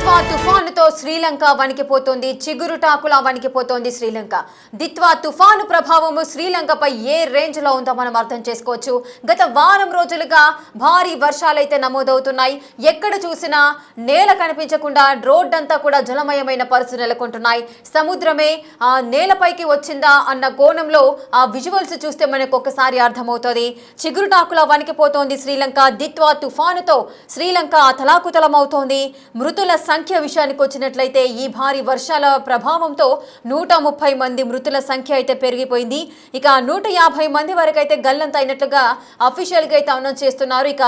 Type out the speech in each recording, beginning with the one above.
దిత్వా తుఫానుతో శ్రీలంక వణికిపోతోంది. చిగురుటాకులా వణికిపోతోంది శ్రీలంక. దిత్వా తుఫాను ప్రభావము శ్రీలంకపై ఏ రేంజ్ లో ఉందో మనం అర్థం చేసుకోవచ్చు. గత వారం రోజులుగా భారీ వర్షాలైతే నమోదవుతున్నాయి. ఎక్కడ చూసినా నేల కనిపించకుండా రోడ్డంతా కూడా జలమయమైన పరిస్థితులు నెలకొంటున్నాయి. సముద్రమే ఆ నేలపైకి వచ్చిందా అన్న కోణంలో ఆ విజువల్స్ చూస్తే మనకు ఒక్కసారి అర్థమవుతుంది. చిగురుటాకులా వణికిపోతోంది శ్రీలంక. దిత్వా తుఫానుతో శ్రీలంక అతలాకుతలమవుతోంది. మృతుల సంఖ్య విషయానికి వచ్చినట్లయితే ఈ భారీ వర్షాల ప్రభావంతో 130 మంది మృతుల సంఖ్య అయితే పెరిగిపోయింది. ఇక 150 మంది వరకు అయితే గల్లంత అయినట్లుగా అఫీషియల్ గా అయితే అనౌన్స్ చేస్తున్నారు. ఇక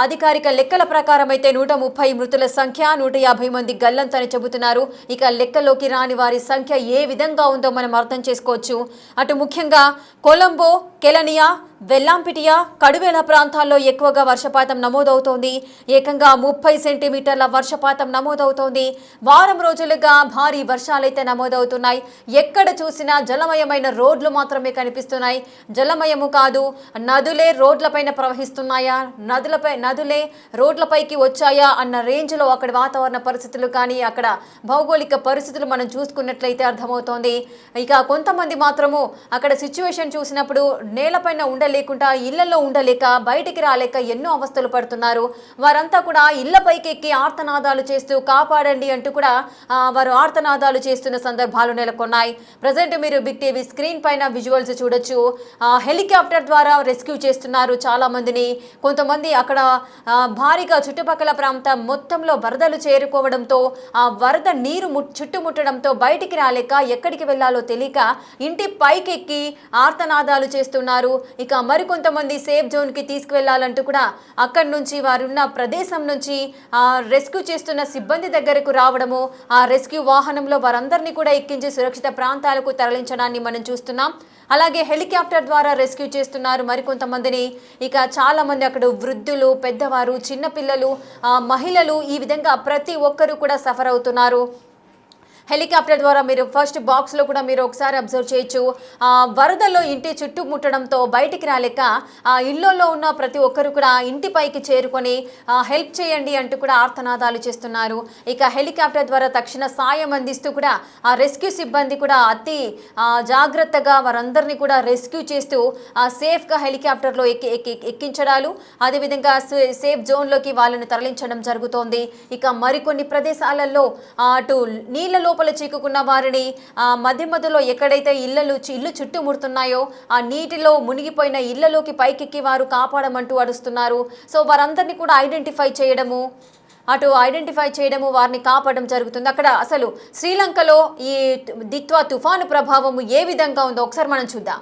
అధికారిక లెక్కల ప్రకారం అయితే 130 మృతుల సంఖ్య, 150 మంది గల్లంత అని చెబుతున్నారు. ఇక లెక్కలోకి రాని వారి సంఖ్య ఏ విధంగా ఉందో మనం అర్థం చేసుకోవచ్చు. అటు ముఖ్యంగా కొలంబో, కెలనియా, వెల్లాంపిటియా, కడువేల ప్రాంతాల్లో ఎక్కువగా వర్షపాతం నమోదవుతోంది. ఏకంగా 30 సెంటీమీటర్ల వర్షపాతం నమోదవుతోంది. వారం రోజులుగా భారీ వర్షాలైతే నమోదవుతున్నాయి. ఎక్కడ చూసినా జలమయమైన రోడ్లు మాత్రమే కనిపిస్తున్నాయి. జలమయము కాదు, నదులే రోడ్లపైన ప్రవహిస్తున్నాయా, నదులే రోడ్లపైకి వచ్చాయా అన్న రేంజ్లో అక్కడ వాతావరణ పరిస్థితులు కానీ అక్కడ భౌగోళిక పరిస్థితులు మనం చూసుకున్నట్లయితే అర్థమవుతోంది. ఇక కొంతమంది మాత్రము అక్కడ సిచ్యువేషన్ చూసినప్పుడు నేలపైన ఉండలేకుండా, ఇళ్లలో ఉండలేక, బయటికి రాలేక ఎన్నో అవస్థలు పడుతున్నారు. వారంతా కూడా ఇళ్లపైకి ఎక్కి ఆర్తనాదాలు చేస్తూ కాపాడండి అంటూ కూడా వారు ఆర్తనాదాలు చేస్తున్న సందర్భాలు నెలకొన్నాయి. ప్రజెంట్ మీరు బిగ్ టీవీ స్క్రీన్ పైన విజువల్స్ చూడొచ్చు. హెలికాప్టర్ ద్వారా రెస్క్యూ చేస్తున్నారు చాలా మందిని. కొంతమంది అక్కడ భారీగా చుట్టుపక్కల ప్రాంతం మొత్తంలో వరదలు చేరుకోవడంతో ఆ వరద నీరు చుట్టుముట్టడంతో బయటికి రాలేక, ఎక్కడికి వెళ్లాలో తెలియక ఇంటి పైకెక్కి ఆర్తనాదాలు చేస్తున్నారు. ఇక మరికొంతమంది సేఫ్ జోన్కి తీసుకువెళ్లాలంటూ కూడా అక్కడి నుంచి వారున్న ప్రదేశం నుంచి రెస్క్యూ చేస్తున్న సిబ్బంది దగ్గరకు రావడము, ఆ రెస్క్యూ వాహనంలో వారందరినీ కూడా ఎక్కించి సురక్షిత ప్రాంతాలకు తరలించడాన్ని మనం చూస్తున్నాం. అలాగే హెలికాప్టర్ ద్వారా రెస్క్యూ చేస్తున్నారు మరికొంతమందిని. ఇక చాలా మంది అక్కడ వృద్ధులు, పెద్దవారు, చిన్నపిల్లలు, మహిళలు, ఈ విధంగా ప్రతి ఒక్కరూ కూడా సఫర్ అవుతున్నారు. హెలికాప్టర్ ద్వారా మీరు ఫస్ట్ బాక్స్లో కూడా మీరు ఒకసారి అబ్జర్వ్ చేయొచ్చు. వరదల్లో ఇంటి చుట్టుముట్టడంతో బయటికి రాలేక ఇళ్లలో ఉన్న ప్రతి ఒక్కరు కూడా ఇంటిపైకి చేరుకొని హెల్ప్ చేయండి అంటూ కూడా ఆర్తనాదాలు చేస్తున్నారు. ఇక హెలికాప్టర్ ద్వారా తక్షణ సాయం అందిస్తూ కూడా ఆ రెస్క్యూ సిబ్బంది కూడా అతి జాగ్రత్తగా వారందరినీ కూడా రెస్క్యూ చేస్తూ సేఫ్గా హెలికాప్టర్లో ఎక్కించడాలు, అదేవిధంగా సేఫ్ జోన్లోకి వాళ్ళని తరలించడం జరుగుతోంది. ఇక మరికొన్ని ప్రదేశాలలో అటు నీళ్ళ లోపల చిక్కుకున్న వారిని మధ్యలో ఎక్కడైతే ఇల్లు చుట్టుముడుతున్నాయో ఆ నీటిలో మునిగిపోయిన ఇళ్లలోకి పైకెక్కి వారు కాపాడమంటూ అడుస్తున్నారు. సో వారందరినీ కూడా ఐడెంటిఫై చేయడము, వారిని కాపాడడం జరుగుతుంది. అక్కడ అసలు శ్రీలంకలో ఈ దిత్వా తుఫాను ప్రభావము ఏ విధంగా ఉందో ఒకసారి మనం చూద్దాం.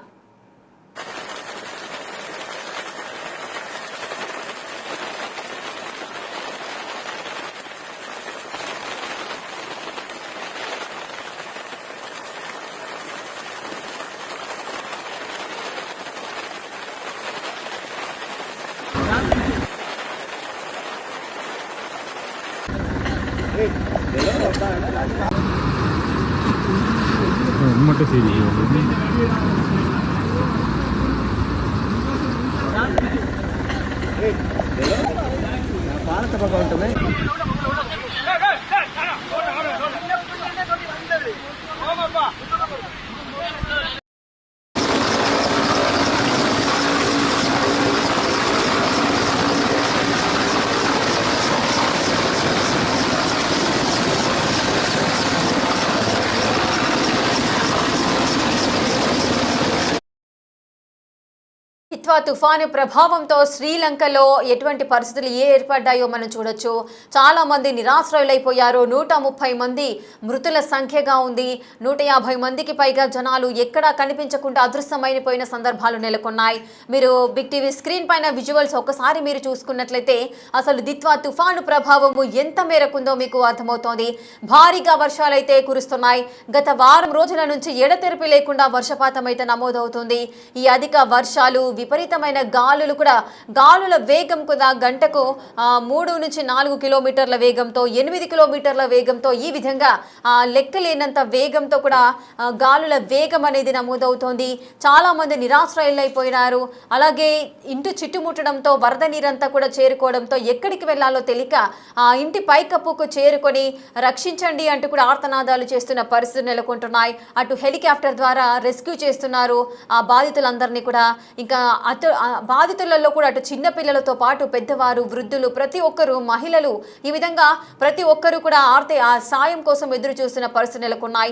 దిత్వా తుఫాను ప్రభావంతో శ్రీలంకలో ఎటువంటి పరిస్థితులు ఏర్పడ్డాయో మనం చూడొచ్చు. చాలా మంది నిరాశ్రయులైపోయారు. 130 మంది మృతుల సంఖ్యగా ఉంది. 150 మందికి పైగా జనాలు ఎక్కడా కనిపించకుండా అదృశ్యమైపోయిన సందర్భాలు నెలకొన్నాయి. మీరు బిగ్ టీవీ స్క్రీన్ పైన విజువల్స్ ఒకసారి మీరు చూసుకున్నట్లయితే అసలు దిత్వా తుఫాను ప్రభావము ఎంత మేరకుందో మీకు అర్థమవుతోంది. భారీగా వర్షాలైతే కురుస్తున్నాయి. గత వారం రోజుల నుంచి ఎడతెరిపి లేకుండా వర్షపాతం అయితే నమోదవుతుంది. ఈ అధిక వర్షాలు విపరీతమైన గాలుల వేగం కూడా గంటకు 3 నుంచి 4 కిలోమీటర్ల వేగంతో 8 కిలోమీటర్ల వేగంతో ఈ విధంగా లెక్కలేనంత వేగంతో కూడా గాలుల వేగం అనేది నమోదవుతోంది. చాలా మంది నిరాశ్రయులైపోయినారు. అలాగే ఇంటి చుట్టుముట్టడంతో వరద నీరంతా కూడా చేరుకోవడంతో ఎక్కడికి వెళ్లాలో తెలియక ఆ ఇంటి పైకప్పుకు చేరుకొని రక్షించండి అంటూ కూడా ఆర్తనాదాలు చేస్తున్న పరిస్థితులు నెలకొంటున్నాయి. అటు హెలికాప్టర్ ద్వారా రెస్క్యూ చేస్తున్నారు ఆ బాధితులందరినీ కూడా. ఇంకా బాధితులలో కూడా అటు చిన్న పిల్లలతో పాటు పెద్దవారు, వృద్ధులు, ప్రతి ఒక్కరు, మహిళలు, ఈ విధంగా ప్రతి ఒక్కరు కూడా ఆ సాయం కోసం ఎదురు చూస్తున్న పరిస్థితులు నెలకొన్నాయి.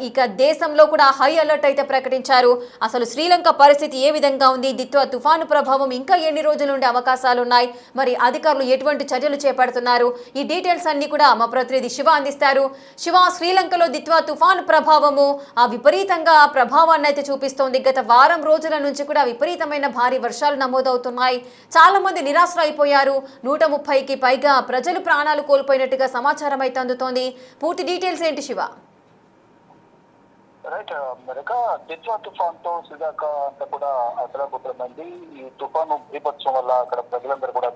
ఇక దేశంలో కూడా హై అలర్ట్ అయితే ప్రకటించారు. అసలు శ్రీలంక పరిస్థితి ఏ విధంగా ఉంది, దిత్వా తుఫాను ప్రభావం ఇంకా ఎన్ని రోజులు ఉండే అవకాశాలు ఉన్నాయి, మరి అధికారులు ఎటువంటి చర్యలు చేపడుతున్నారు, ఈ డీటెయిల్స్ అన్ని కూడా మా ప్రతినిధి శివ అందిస్తారు. శివ, శ్రీలంకలో దిత్వా తుఫాను ప్రభావము విపరీతంగా ప్రభావాన్ని అయితే చూపిస్తోంది. గత వారం రోజుల నుంచి కూడా విపరీతమైన భారీ వర్షాలు నమోదవుతున్నాయి. చాలా మంది నిరాశ అయిపోయారు. 130కి పైగా ప్రజలు ప్రాణాలు కోల్పోయినట్టుగా సమాచారం అయితే అందుతోంది. పూర్తి డీటెయిల్స్ ఏంటి శివ? రైట్ మరొక దిత్వా తుఫాన్ తో శ్రీలంక అంతా కూడా అతలాకుతలమైంది. ఈ తుఫాను బీభత్సం వల్ల అక్కడ ప్రజలందరూ కూడా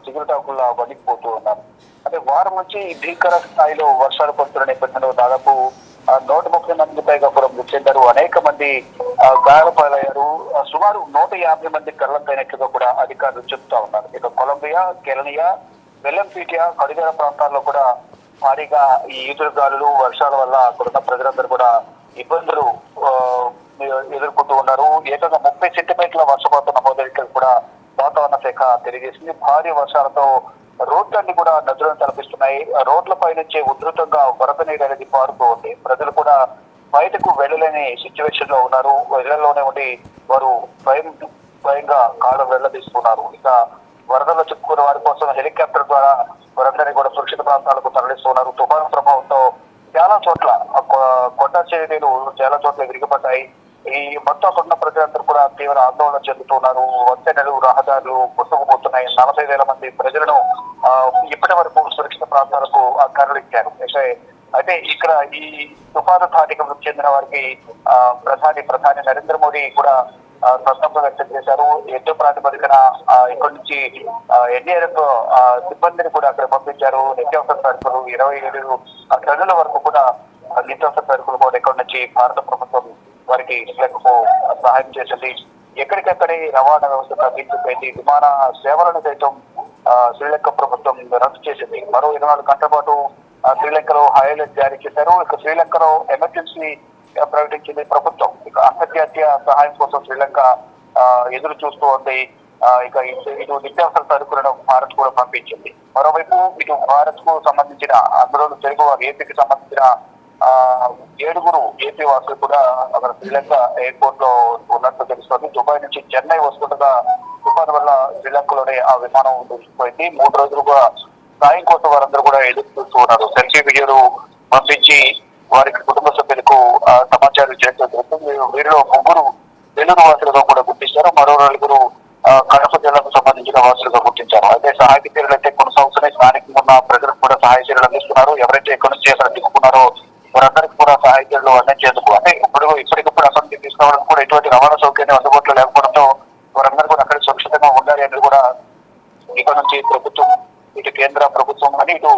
చిగురుటాకుల్లా వణికిపోతూ ఉన్నారు. అంటే వారం నుంచి భీకర స్థాయిలో వర్షాలు పడుతున్న నేపథ్యంలో దాదాపు 130 మంది పైగా కూడా మృతి చెందారు. అనేక మంది గాయాలపాలయ్యారు. సుమారు 150 మంది గల్లంతైనట్లుగా కూడా అధికారులు చెప్తా ఉన్నారు. ఇక కొలంబియా, కెలనియా, వెల్లంపీటియా, కడిగర ప్రాంతాల్లో కూడా భారీగా ఈ ఈదురుగాలులు, వర్షాల వల్ల అక్కడున్న ప్రజలందరూ కూడా ఇబ్బందులు ఎదుర్కొంటూ ఉన్నారు. ఏకంగా 30 సెంటీమీటర్ల వర్షపాతం నమోదైనట్లు కూడా వాతావరణ శాఖ తెలియజేసింది. భారీ వర్షాలతో రోడ్లన్నీ కూడా నదులను తలపిస్తున్నాయి. రోడ్లపై నుంచి ఉధృతంగా వరద నీరు అనేది పారుతూ ఉంది. ప్రజలు కూడా బయటకు వెళ్ళలేని సిచ్యువేషన్ లో ఉన్నారు. ఇళ్లలోనే ఉండి వారు భయంగా కాళ్ళు వెళ్లదీస్తున్నారు. ఇక వరదల్లో చిక్కుకున్న వారి కోసం హెలికాప్టర్ ద్వారా వారందరినీ కూడా సురక్షిత ప్రాంతాలకు తరలిస్తున్నారు. తుఫాను ప్రభావంతో చాలా చోట్ల కొండ చర్యలు చాలా చోట్ల విరిగిపడ్డాయి. ఈ మొత్తం అక్కడున్న ప్రజలందరూ కూడా తీవ్ర ఆందోళన చెందుతున్నారు. వంతెనలు, రహదారులు కొట్టుకుపోతున్నాయి. 40,000 మంది ప్రజలను ఇప్పటి వరకు సురక్షిత ప్రాంతాలకు తరలించారు. అయితే ఇక్కడ ఈ తుఫాను ధాటికి మృతి చెందిన వారికి ప్రధాని నరేంద్ర మోడీ కూడా సంతాపం వ్యక్తం చేశారు. యుద్ధ ప్రాతిపదికన ఇక్కడి నుంచి ఎన్డీఆర్ఎఫ్ సిబ్బందిని కూడా అక్కడ పంపించారు. నిత్యావసర సరుకులు 27 టన్నుల వరకు కూడా నిత్యావసర సరుకులు కూడా ఇక్కడి నుంచి భారత ప్రభుత్వం వారికి శ్రీలంకకు సహాయం చేసింది. ఎక్కడికక్కడే రవాణా వ్యవస్థ తగ్గించిపోయింది. విమాన సేవలను సైతం శ్రీలంక ప్రభుత్వం రద్దు చేసింది. మరో 24 గంటల పాటు శ్రీలంకలో హై అలర్ట్ జారీ చేశారు. ఇక శ్రీలంకలో ఎమర్జెన్సీ ప్రకటించింది ప్రభుత్వం. ఇక అంతర్జాతీయ సహాయం కోసం శ్రీలంక ఎదురు చూస్తూ ఉంది. ఇక ఇటు నిత్యావసర సరుకులను భారత్ కూడా పంపించింది. మరోవైపు ఇటు భారత్ కు సంబంధించిన అందులో తెలుగు ఏపీకి సంబంధించిన 7 ఏపీ వాసులు కూడా అక్కడ శ్రీలంక ఎయిర్పోర్ట్ లో ఉన్నట్టు తెలుస్తోంది. దుబాయ్ నుంచి చెన్నై వస్తుండగా తుఫాను వల్ల శ్రీలంకలోనే ఆ విమానం దూసుకుపోయింది. 3 రోజులుగా సాయం కోసం వారందరూ కూడా ఎదురు చూస్తూ ఉన్నారు. సెల్ఫీ వీడియోలు పంపించి వారికి కుటుంబ సభ్యులకు సమాచారం చేస్తుంది. వీరిలో 3 నెల్లూరు వాసులుగా కూడా గుర్తించారు. మరో 4 కడప జిల్లాకు సంబంధించిన వాసులుగా గుర్తించారు. అయితే సహాయక చర్యలు అయితే కొనసాగుతున్నాయి. స్థానికంగా ఉన్న ప్రజలకు కూడా సహాయ చర్యలు అందిస్తున్నారు. ఎవరైతే ఎక్కడి నుంచి అక్కడ దిక్కున్నారో వారందరికీ కూడా సహాయ చర్యలు అందించేందుకు అంటే ఇప్పటికప్పుడు అక్కడి నుంచి తీసుకోవడానికి కూడా ఎటువంటి రవాణా సౌకర్యం అందుబాటులో లేకపోవడంతో వారందరూ కూడా అక్కడ సురక్షితంగా ఉండాలి అనేది కూడా ఇక్కడ నుంచి ప్రభుత్వం, ఇటు కేంద్ర ప్రభుత్వం అని ఇటు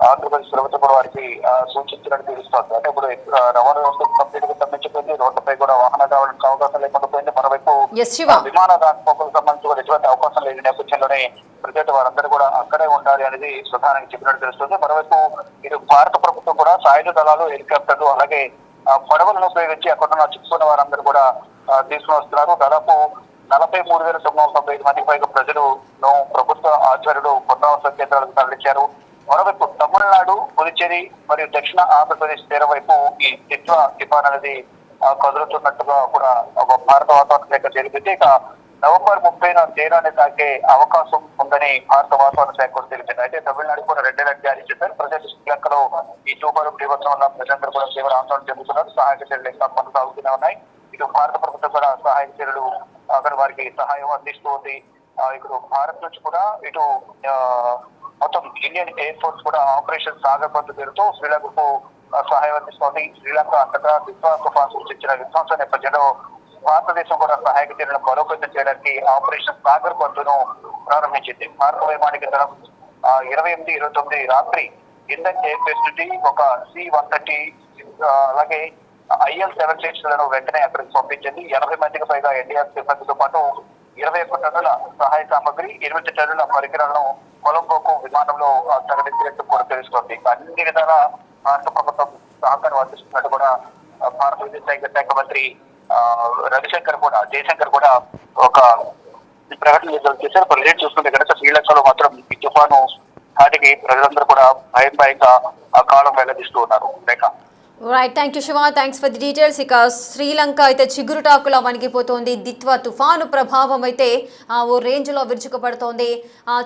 ఆంధ్రప్రదేశ్ ప్రభుత్వం కూడా వారికి సూచించినట్టు తెలుస్తోంది. అంటే ఇప్పుడు రవాణా వ్యవస్థ కంప్లీట్ గా స్తంభించిపోయింది. రోడ్లపై కూడా వాహనాలు రావడానికి అవకాశం లేకుండా పోయింది. మరోవైపు విమాన రాకపోకలకు సంబంధించి కూడా ఎటువంటి అవకాశం లేని నేపథ్యంలోనే ప్రజలు వారందరూ కూడా అక్కడే ఉండాలి అనేది ప్రధానికి చెప్పినట్టు తెలుస్తుంది. మరోవైపు ఇటు భారత ప్రభుత్వం కూడా సాయుధ దళాలు, హెలికాప్టర్లు, అలాగే పడవలను ఉపయోగించి అక్కడ చిక్కుకున్న వారందరూ కూడా తీసుకుని వస్తున్నారు. దాదాపు 43,995 మంది పైగా ప్రజలను ప్రభుత్వ ఆధ్వర్యంలో పునరావాస కేంద్రాలకు తరలించారు. మరోవైపు తమిళనాడు, పుదుచ్చేరి మరియు దక్షిణ ఆంధ్రప్రదేశ్ తీర వైపు ఈ దిత్వా తుఫాన్ అనేది కదులుతున్నట్టుగా కూడా భారత వాతావరణ శాఖ తెలిపింది. ఇక నవంబర్ 30న తీరాన్ని తాకే అవకాశం ఉందని భారత వాతావరణ శాఖ కూడా తెలిపింది. అయితే తమిళనాడు కూడా రెడ్ అలర్ట్ జారీ చేశారు. ప్రజలు శ్రీలంకలో ఈ తుఫాను బీభత్సం వల్ల ప్రజలందరూ కూడా తీవ్ర ఆందోళన చెందుతున్నారు. సహాయక చర్యలు ఇంకా కొనసాగుతూనే ఉన్నాయి. ఇటు భారత ప్రభుత్వం కూడా సహాయక చర్యలు అక్కడ వారికి సహాయం అందిస్తూ ఉంది. ఇప్పుడు భారత్ నుంచి కూడా ఇటు మొత్తం ఇండియన్ ఎయిర్ ఫోర్స్ కూడా ఆపరేషన్ సాగర్ బంధు పేరుతో శ్రీలంకకు సహాయం అందిస్తోంది. శ్రీలంక అంతటా దిత్వా తుఫాన్ సృష్టించిన విధ్వంస నేపథ్యంలో భారతదేశం కూడా సహాయక చర్యలను బలోపేతం చేయడానికి ఆపరేషన్ సాగర్ బంధును ప్రారంభించింది. భారత వైమానిక దళం 28, 29 రాత్రి ఇండియన్ ఎయిర్ బేస్ నుండి ఒక C-130 అలాగే IL-76 లను వెంటనే అక్కడికి పంపించింది. 80 మందికి పైగా ఎన్డీఆర్ సిబ్బందితో పాటు 21 టన్నుల సహాయ సామగ్రి, 8 టన్నుల పరికరాలను కొలంబోకు విమానంలో తరలించినట్టు కూడా తెలుస్తోంది. అన్ని విధాల భారత ప్రభుత్వం సహకారం అందిస్తున్నట్టు కూడా భారత విదేశాంగ శాఖ మంత్రి జయశంకర్ కూడా ఒక ప్రకటన విడుదల చేశారు. ప్రజెంట్ చూస్తుంటే కనుక శ్రీలంకలో మాత్రం ఈ తుఫాను ధాటికి ప్రజలందరూ కూడా భయంగా ఆ కాలం వెల్లడిస్తూ ఉన్నారు. లేక right, thank you Shiva, thanks for the details. ఇక శ్రీలంక అయితే చిగురుటాకులా వణికిపోతోంది. దిత్వా తుఫాను ప్రభావం అయితే ఓ రేంజ్లో విరుచుకుపడుతోంది.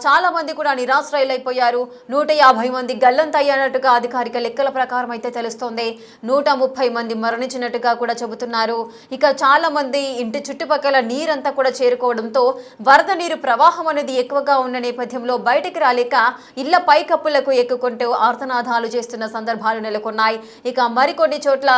చాలా మంది కూడా నిరాశ్రయులైపోయారు. 150 మంది గల్లంతయ్యానట్టుగా అధికారిక లెక్కల ప్రకారం అయితే తెలుస్తోంది. 130 మంది మరణించినట్టుగా కూడా చెబుతున్నారు. ఇక చాలా మంది ఇంటి చుట్టుపక్కల నీరంతా కూడా చేరుకోవడంతో వరద నీరు ప్రవాహం అనేది ఎక్కువగా ఉన్న నేపథ్యంలో బయటికి రాలేక ఇళ్ల పైకప్పులకు ఎక్కుకుంటూ ఆర్తనాదాలు చేస్తున్న సందర్భాలు నెలకొన్నాయి. ఇక మరికొన్ని చోట్ల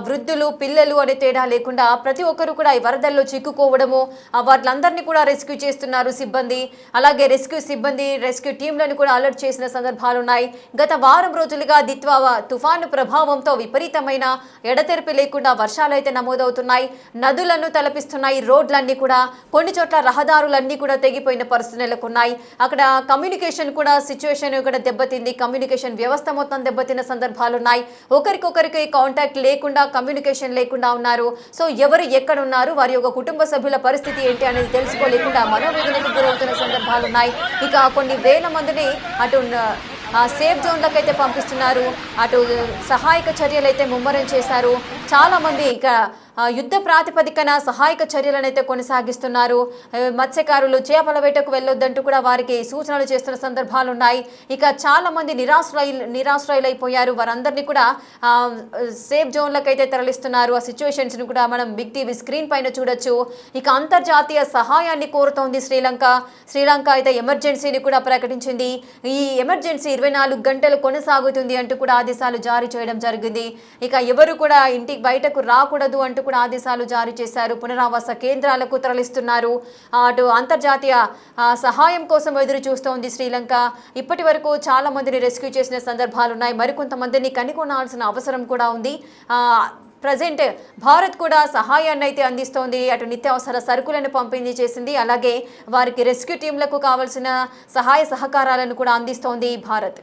వృద్ధులు, పిల్లలు అనే తేడా లేకుండా ప్రతి ఒక్కరు కూడా ఈ వరదల్లో చిక్కుకోవడము, వాళ్ళందరినీ కూడా రెస్క్యూ చేస్తున్నారు సిబ్బంది. అలాగే రెస్క్యూ టీంలను కూడా అలర్ట్ చేసిన సందర్భాలు ఉన్నాయి. గత వారం రోజులుగా దిత్వా తుఫాను ప్రభావంతో విపరీతమైన ఎడతెరిపి లేకుండా వర్షాలు అయితే నమోదవుతున్నాయి. నదులను తలపిస్తున్నాయి. రోడ్లన్నీ కూడా, కొన్ని చోట్ల రహదారులన్నీ కూడా తెగిపోయిన పరిస్థితులు నెలకొన్నాయి. అక్కడ కమ్యూనికేషన్ కూడా సిచ్యువేషన్ కూడా దెబ్బతింది. కమ్యూనికేషన్ వ్యవస్థ మొత్తం దెబ్బతిన్న సందర్భాలు ఉన్నాయి. ఒకరికొకరికి కాంటాక్ట్ లేకుండా, కమ్యూనికేషన్ లేకుండా ఉన్నారు. సో ఎవరు ఎక్కడ ఉన్నారు, వారి యొక్క కుటుంబ సభ్యుల పరిస్థితి ఏంటి అనేది తెలుసుకోలేకుండా మనోవేదనకు గురవుతున్న సందర్భాలు ఉన్నాయి. ఇక కొన్ని వేల మందిని అటు సేఫ్ జోన్లకు అయితే పంపిస్తున్నారు. అటు సహాయక చర్యలు అయితే ముమ్మరం చేశారు. చాలామంది ఇక యుద్ధ ప్రాతిపదికన సహాయక చర్యలను అయితే కొనసాగిస్తున్నారు. మత్స్యకారులు చేపల వేటకు వెళ్ళొద్దంటూ కూడా వారికి సూచనలు చేస్తున్న సందర్భాలు ఉన్నాయి. ఇక చాలా మంది నిరాశ్రయులైపోయారు. వారందరినీ కూడా సేఫ్ జోన్లకు అయితే తరలిస్తున్నారు. ఆ సిచ్యువేషన్స్ని కూడా మనం బిగ్ టీవీ స్క్రీన్ పైన చూడొచ్చు. ఇక అంతర్జాతీయ సహాయాన్ని కోరుతోంది శ్రీలంక అయితే ఎమర్జెన్సీని కూడా ప్రకటించింది. ఈ ఎమర్జెన్సీ 24 గంటలు కొనసాగుతుంది అంటూ కూడా ఆదేశాలు జారీ చేయడం జరిగింది. ఇక ఎవరు కూడా ఇంటికి బయటకు రాకూడదు అంటూ కూడా ఆదేశాలు జారీ చేశారు. పునరావాస కేంద్రాలకు తరలిస్తున్నారు. అటు అంతర్జాతీయ సహాయం కోసం ఎదురు చూస్తోంది శ్రీలంక. ఇప్పటి వరకు చాలా మందిని రెస్క్యూ చేసిన సందర్భాలు ఉన్నాయి. మరికొంతమందిని కనుగొనాల్సిన అవసరం కూడా ఉంది. ప్రజెంట్ భారత్ కూడా సహాయాన్ని అయితే అందిస్తోంది. అటు నిత్యావసర సరుకులను పంపిణీ చేసింది. అలాగే వారికి రెస్క్యూ టీంలకు కావాల్సిన సహాయ సహకారాలను కూడా అందిస్తోంది భారత్.